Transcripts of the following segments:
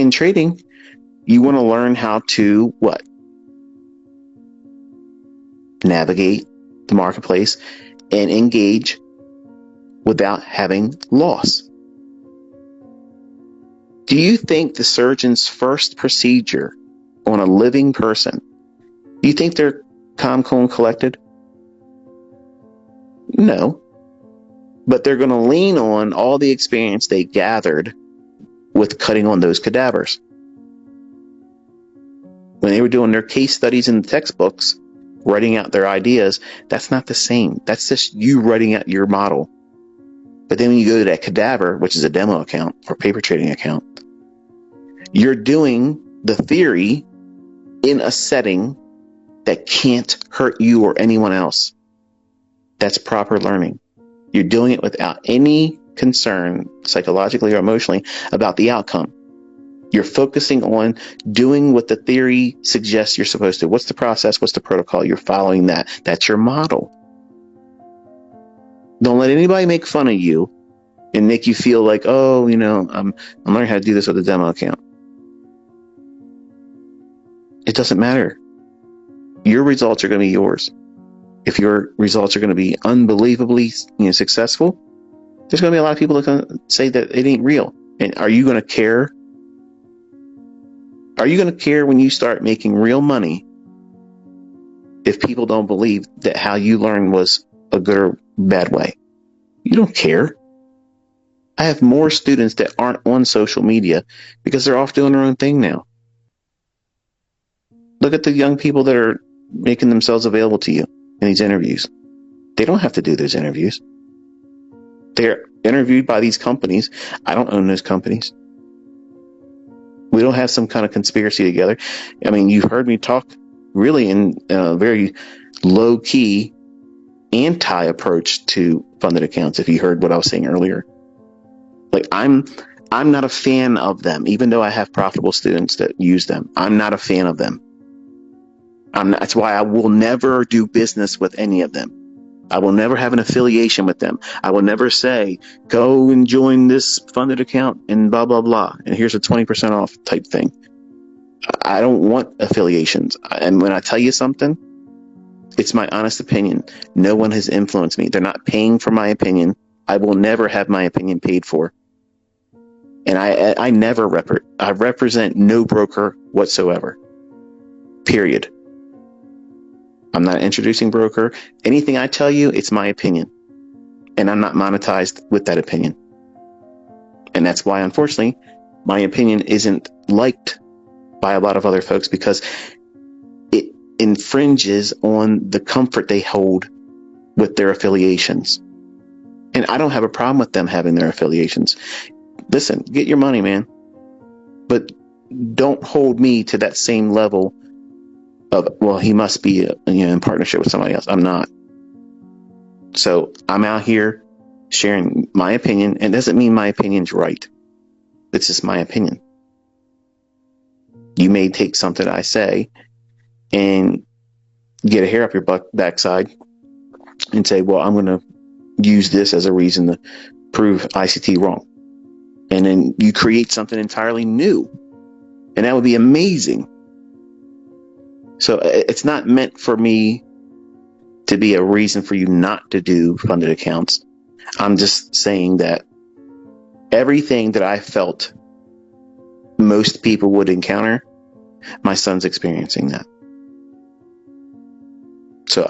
in trading, you want to learn how to what? Navigate the marketplace and engage without having loss. Do you think the surgeon's first procedure on a living person, do you think they're calm, cool, and collected? No. But they're going to lean on all the experience they gathered with cutting on those cadavers. When they were doing their case studies in the textbooks, writing out their ideas, that's not the same. That's just you writing out your model. But then when you go to that cadaver, which is a demo account or paper trading account, you're doing the theory in a setting that can't hurt you or anyone else. That's proper learning. You're doing it without any concern, psychologically or emotionally, about the outcome. You're focusing on doing what the theory suggests you're supposed to. What's the process? What's the protocol? You're following that. That's your model. Don't let anybody make fun of you and make you feel like, oh, I'm learning how to do this with a demo account. It doesn't matter. Your results are going to be yours. If your results are going to be unbelievably, successful, there's going to be a lot of people that are going to say that it ain't real. And are you going to care? Are you going to care when you start making real money if people don't believe that how you learned was a good or bad way? You don't care. I have more students that aren't on social media because they're off doing their own thing now. Look at the young people that are making themselves available to you in these interviews. They don't have to do those interviews. They're interviewed by these companies. I don't own those companies. We don't have some kind of conspiracy together. I mean, you've heard me talk really in a very low-key anti-approach to funded accounts, if you heard what I was saying earlier. Like, I'm not a fan of them, even though I have profitable students that use them. I'm not a fan of them. That's why I will never do business with any of them. I will never have an affiliation with them. I will never say, go and join this funded account and blah, blah, blah. And here's a 20% off type thing. I don't want affiliations. And when I tell you something, it's my honest opinion. No one has influenced me. They're not paying for my opinion. I will never have my opinion paid for. And I never represent no broker whatsoever. Period. I'm not an introducing broker. Anything I tell you, it's my opinion. And I'm not monetized with that opinion. And that's why, unfortunately, my opinion isn't liked by a lot of other folks, because it infringes on the comfort they hold with their affiliations. And I don't have a problem with them having their affiliations. Listen, get your money, man. But don't hold me to that same level of, well, he must be in partnership with somebody else. I'm not. So I'm out here sharing my opinion, and it doesn't mean my opinion's right. It's just my opinion. You may take something I say and get a hair up your backside and say, well, I'm going to use this as a reason to prove ICT wrong. And then you create something entirely new. And that would be amazing. So it's not meant for me to be a reason for you not to do funded accounts. I'm just saying that everything that I felt most people would encounter, my son's experiencing that. So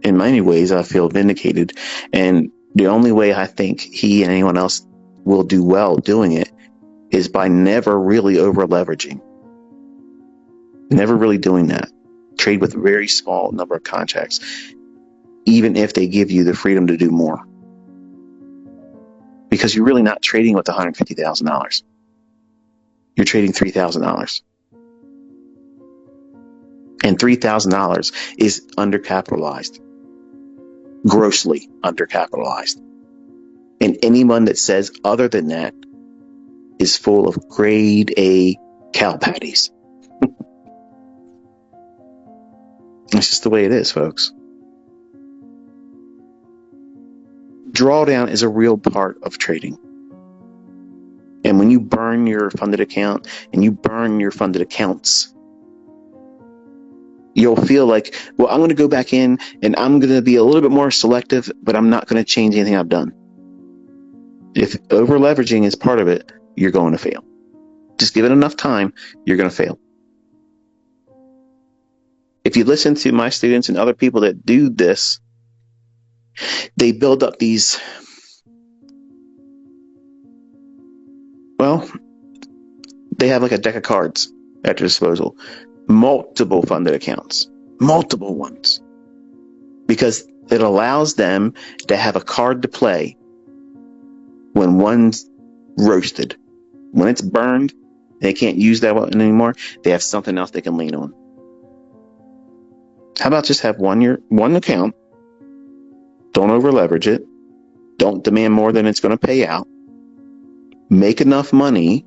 in many ways, I feel vindicated. And the only way I think he and anyone else will do well doing it is by never really over leveraging. Never really doing that. Trade with a very small number of contracts, even if they give you the freedom to do more. Because you're really not trading with $150,000. You're trading $3,000. And $3,000 is undercapitalized. Grossly undercapitalized. And anyone that says other than that is full of grade A cow patties. It's just the way it is, folks. Drawdown is a real part of trading. And when you burn your funded account and you burn your funded accounts, you'll feel like, well, I'm going to go back in and I'm going to be a little bit more selective, but I'm not going to change anything I've done. If over leveraging is part of it, you're going to fail. Just give it enough time, you're going to fail. If you listen to my students and other people that do this, they build up these, well, they have like a deck of cards at their disposal, multiple funded accounts, multiple ones, because it allows them to have a card to play when one's roasted. When it's burned, they can't use that one anymore. They have something else they can lean on. How about just have one account? Don't over leverage it. Don't demand more than it's going to pay out. Make enough money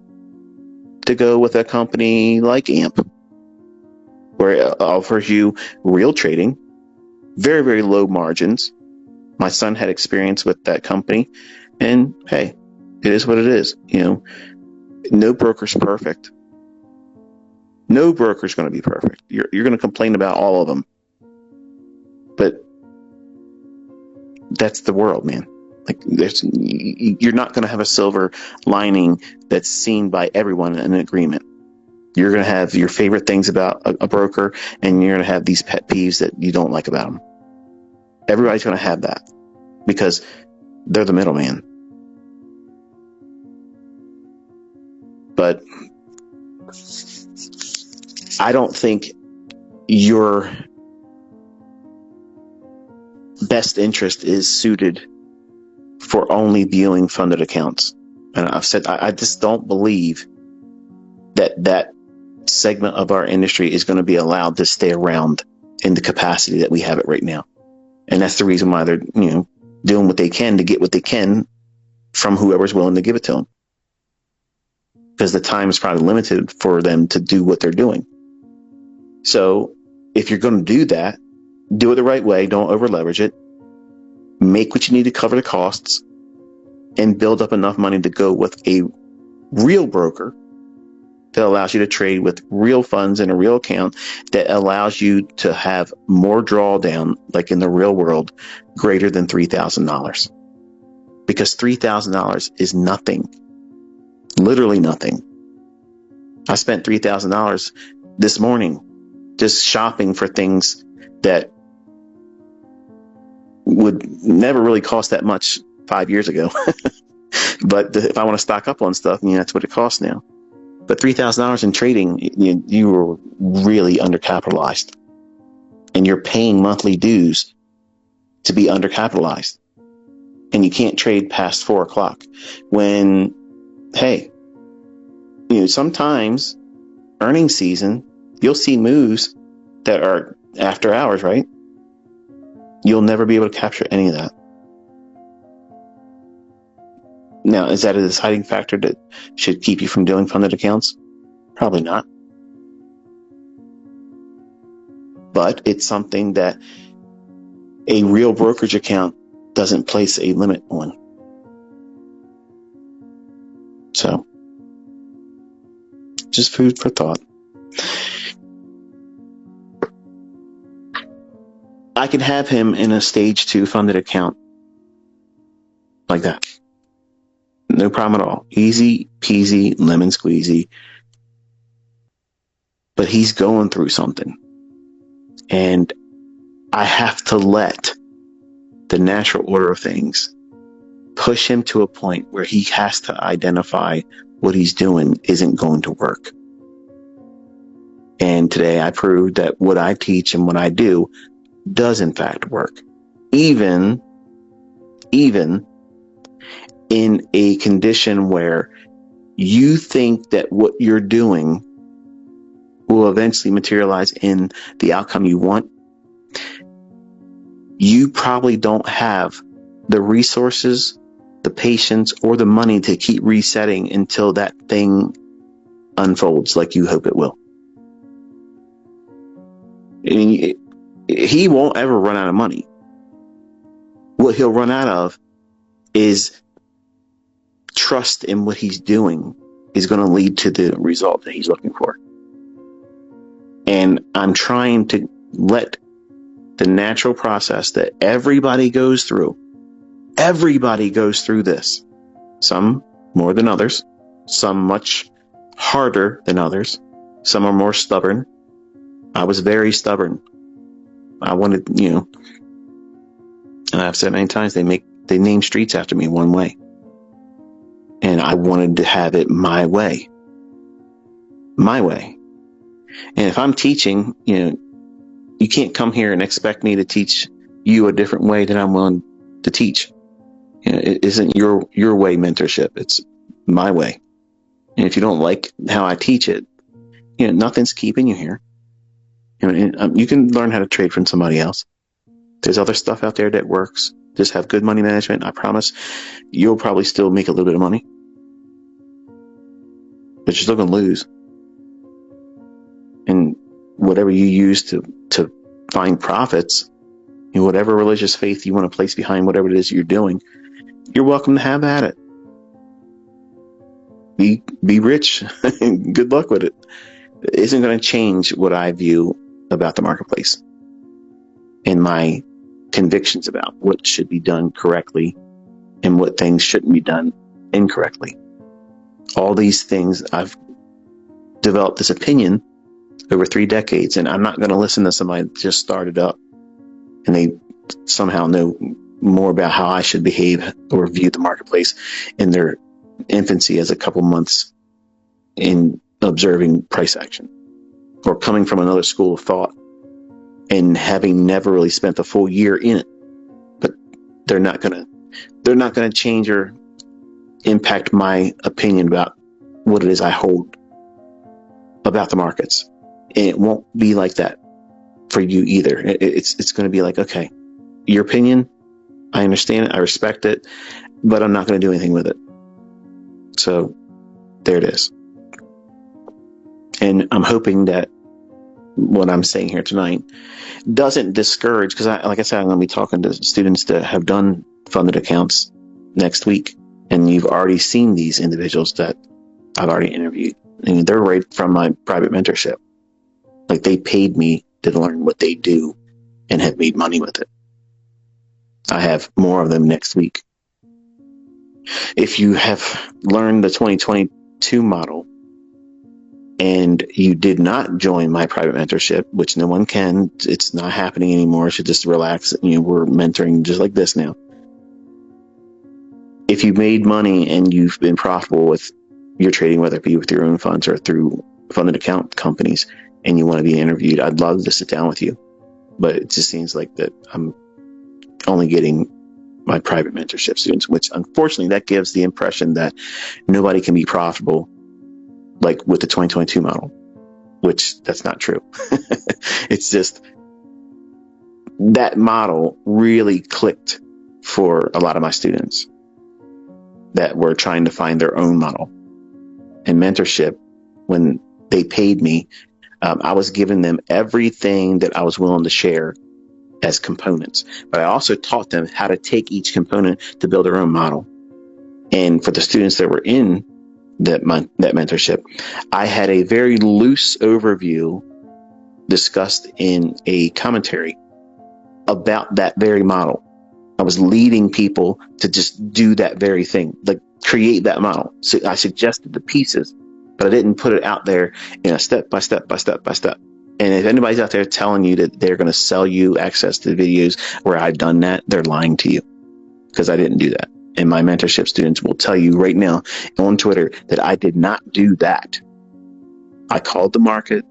to go with a company like AMP, where it offers you real trading, very, very low margins. My son had experience with that company, and hey, it is what it is. No broker's perfect. No broker's going to be perfect. You're going to complain about all of them, but that's the world, man. Like, you're not going to have a silver lining that's seen by everyone in an agreement. You're going to have your favorite things about a broker, and you're going to have these pet peeves that you don't like about them. Everybody's going to have that because they're the middleman. But I don't think your best interest is suited for only viewing funded accounts. And I've said, I just don't believe that segment of our industry is going to be allowed to stay around in the capacity that we have it right now. And that's the reason why they're, doing what they can to get what they can from whoever's willing to give it to them. Because the time is probably limited for them to do what they're doing. So if you're going to do that, do it the right way. Don't over leverage it. Make what you need to cover the costs and build up enough money to go with a real broker that allows you to trade with real funds in a real account, that allows you to have more drawdown, like in the real world, greater than $3,000. Because $3,000 is nothing. Literally nothing. I spent $3,000 this morning just shopping for things that would never really cost that much 5 years ago. But if I want to stock up on stuff, that's what it costs now. But $3,000 in trading, you were really undercapitalized. And you're paying monthly dues to be undercapitalized. And you can't trade past 4 o'clock. When, hey, sometimes earnings season, you'll see moves that are after hours, right? You'll never be able to capture any of that. Now, is that a deciding factor that should keep you from doing funded accounts? Probably not. But it's something that a real brokerage account doesn't place a limit on. So, just food for thought. I can have him in a stage 2 funded account like that. No problem at all. Easy peasy, lemon squeezy. But he's going through something. And I have to let the natural order of things push him to a point where he has to identify what he's doing isn't going to work. And today I proved that what I teach and what I do does in fact work. Even in a condition where you think that what you're doing will eventually materialize in the outcome you want, you probably don't have the resources, the patience, or the money to keep resetting until that thing unfolds like you hope it will. And he won't ever run out of money. What he'll run out of is trust in what he's doing is going to lead to the result that he's looking for. And I'm trying to let the natural process that everybody goes through this. Some more than others, some much harder than others. Some are more stubborn. I was very stubborn. I wanted, and I've said many times, they name streets after me one way. And I wanted to have it my way. My way. And if I'm teaching, you can't come here and expect me to teach you a different way than I'm willing to teach. It isn't your way mentorship. It's my way. And if you don't like how I teach it, nothing's keeping you here. You can learn how to trade from somebody else. There's other stuff out there that works. Just have good money management. I promise you'll probably still make a little bit of money, but you're still going to lose. And whatever you use to find profits, whatever religious faith you want to place behind whatever it is you're doing, you're welcome to have at it. Be rich. Good luck with it. It isn't going to change what I view about the marketplace and my convictions about what should be done correctly and what things shouldn't be done incorrectly. All these things, I've developed this opinion over 3 decades, and I'm not going to listen to somebody that just started up and they somehow know more about how I should behave or view the marketplace in their infancy as a couple months in observing price action, or coming from another school of thought and having never really spent a full year in it. But they're not going to change or impact my opinion about what it is I hold about the markets. And it won't be like that for you either. It's going to be like, okay, your opinion, I understand it, I respect it, but I'm not going to do anything with it. So there it is. And I'm hoping that what I'm saying here tonight doesn't discourage, because like I said, I'm going to be talking to students that have done funded accounts next week. And you've already seen these individuals that I've already interviewed. And they're right from my private mentorship. Like, they paid me to learn what they do and have made money with it. I have more of them next week. If you have learned the 2022 model and you did not join my private mentorship, which no one can, it's not happening anymore. You should just relax. We're mentoring just like this now. If you made money and you've been profitable with your trading, whether it be with your own funds or through funded account companies, and you want to be interviewed, I'd love to sit down with you. But it just seems like that I'm only getting my private mentorship students, which unfortunately that gives the impression that nobody can be profitable like with the 2022 model, which that's not true. It's just that model really clicked for a lot of my students that were trying to find their own model. And mentorship, when they paid me, I was giving them everything that I was willing to share as components, but I also taught them how to take each component to build their own model. And for the students that were in that mentorship, I had a very loose overview discussed in a commentary about that very model. I was leading people to just do that very thing, like create that model. So I suggested the pieces, but I didn't put it out there in a step by step. And if anybody's out there telling you that they're going to sell you access to the videos where I've done that, they're lying to you, because I didn't do that. And my mentorship students will tell you right now on Twitter that I did not do that. I called the market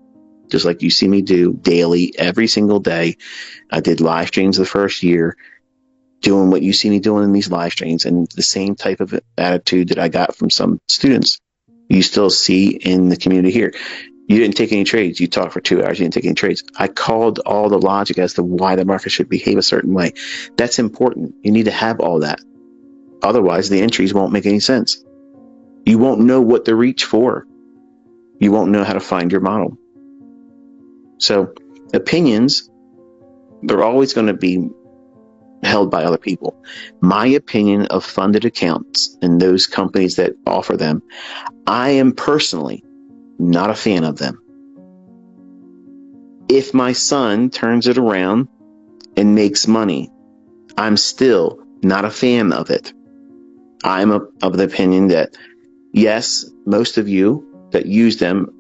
just like you see me do daily, every single day. I did live streams the first year, doing what you see me doing in these live streams, and the same type of attitude that I got from some students you still see in the community here. You didn't take any trades. You talked for 2 hours. You didn't take any trades. I called all the logic as to why the market should behave a certain way. That's important. You need to have all that. Otherwise, the entries won't make any sense. You won't know what to reach for. You won't know how to find your model. So opinions, they're always going to be held by other people. My opinion of funded accounts and those companies that offer them, I am personally not a fan of them. If my son turns it around and makes money, I'm still not a fan of it. I'm of the opinion that, yes, most of you that use them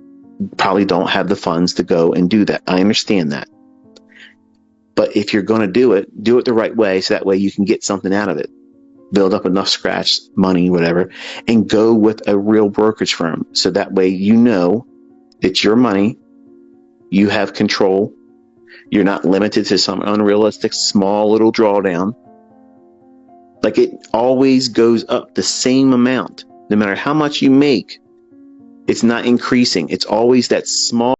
probably don't have the funds to go and do that. I understand that. But if you're going to do it the right way, so that way you can get something out of it. Build up enough scratch money, whatever, and go with a real brokerage firm. So that way you know it's your money. You have control. You're not limited to some unrealistic small little drawdown. Like, it always goes up the same amount. No matter how much you make, it's not increasing. It's always that small